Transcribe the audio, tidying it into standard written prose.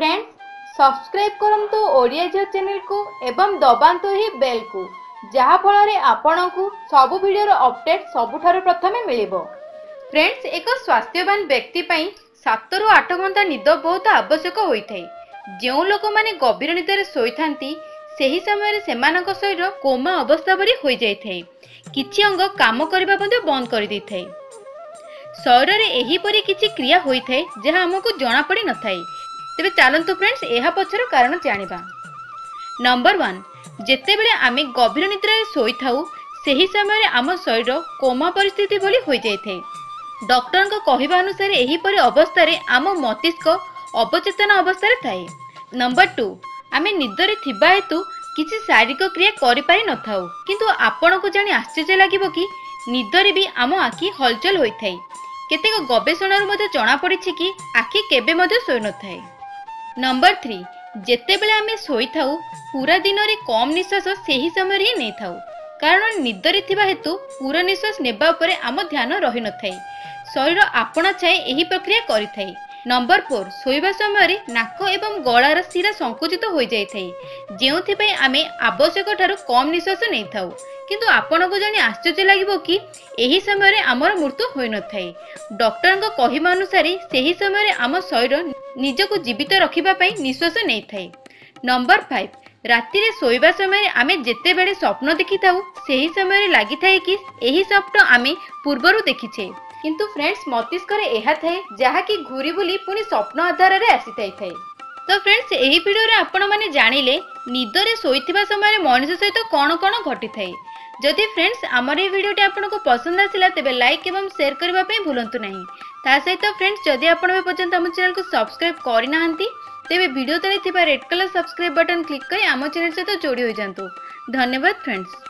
Friends subscribe करंतु ओडिया जियो channel को एवं दबांतु ही बेल को जहा फल आपण को सब वीडियो अपडेट सबुठारु प्रथमे मिलिबो। फ्रेंड्स एक स्वास्थ्यवान व्यक्ति पई 7 रु 8 घंटा निद बहुत आवश्यक होइथाय। जो लोक माने गभीर निदरे सोइथांती सेही समय सेमानक शरीर कोमा अवस्था भरी होई जाइथाय। किछि अंग काम करबा मध्ये बंद कर दैथाय। शरीर रे एही परी किछि क्रिया होइथाय जहा हमकु जणा पड़ी न थाय। तेबे चलंतु फ्रेंड्स एहा पछर कारण जानिबा। नंबर 1 जेते बेले आमे गभीर निद्रा रे सोई थाउ सेही समय आम शरीर कोमा परिस्थिति भली होई जाइथाय। डॉक्टर को कहिबा अनुसार एही परी अवस्था रे आम मस्तिष्क अवचेतन अवस्था रे थाए। नंबर 2 आमे निदरे थिबा हेतु किछि शारीरिक क्रिया करि पारि न थाउ, किंतु आपण को जानि आश्चर्य लागिबो कि निदरे भी आम आखि हलचल होई थाए। केतेक गवेषणा मध्ये जणा पड़िछि कि आखि केबे मध्ये सोई न थाए। नंबर 3 जेते बेले आमे सोई थाउ पूरा दिन रे कम निश्वास सेही समय रे नै थाउ, कारण निदरे थिबा हेतु पूरा निश्वास नेबा उपरे आम ध्यान रहि न थाए। शरीर आपणा छाए एही प्रक्रिया करि थाए। नंबर 4 सोइबा समय रे नाक एवं गଳାर शिरा संकुचित हो जाय थाए, जेउथि पय आमे आवश्यक ठारू कम निश्वास नै थाउ, किंतु आपण को जानि आश्चर्य लागिबो कि एही समय रे हमर मृत्यु होय न थाए। डॉक्टर को कहिबा अनुसार सेही समय रे आम शरीर निजको जीवित रखिबा पय निश्वास नै थाए। नंबर 5 राति रे सोइबा समय आमे जेते बेले स्वप्न देखि थाउ सेही समय रे लागि थाए कि एही स्वप्न आमे पूर्वरु देखिछे, किंतु फ्रेंड्स मस्तिष्क रे एहा थाए जहा कि घुरी बुली पुनी स्वप्न आधार रे आसी थाए। तो फ्रेंड्स एही वीडियो रे आपण माने जानिले निदरे सोइथिबा समय रे मनुष्य सहित कोन कोन घटी थाए। जदि फ्रेंड्स हमर ए वीडियोटी आपनको पसंद आसिला तेबे लाइक एवं शेयर करबा पे भूलंतु नहीं। ता सहित फ्रेंड्स जदि आपण बे पर्यंत हम चैनल को सब्सक्राइब करि नाहंती तेबे वीडियो तले थिबा red colour subscribe button click करी आम चैनल सहित जोड़ी हो जांतु। धन्यवाद फ्रेंड्स।